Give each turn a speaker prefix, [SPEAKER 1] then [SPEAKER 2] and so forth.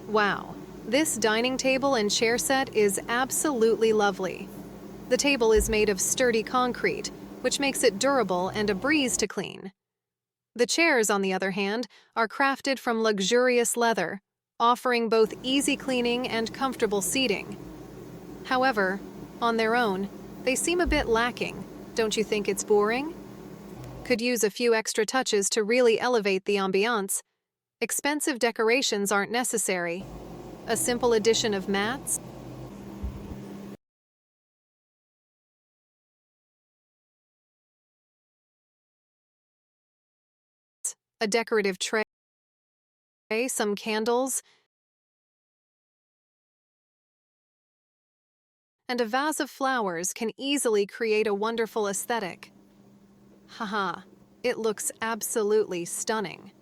[SPEAKER 1] Wow, this dining table and chair set is absolutely lovely. The table is made of sturdy concrete, which makes it durable and a breeze to clean. The chairs, on the other hand, are crafted from luxurious leather, offering both easy cleaning and comfortable seating. However, on their own, they seem a bit lacking. Don't you think it's boring? Could use a few extra touches to really elevate the ambiance. Expensive decorations aren't necessary. A simple addition of mats, a decorative tray, some candles, and a vase of flowers can easily create a wonderful aesthetic. Haha, it looks absolutely stunning.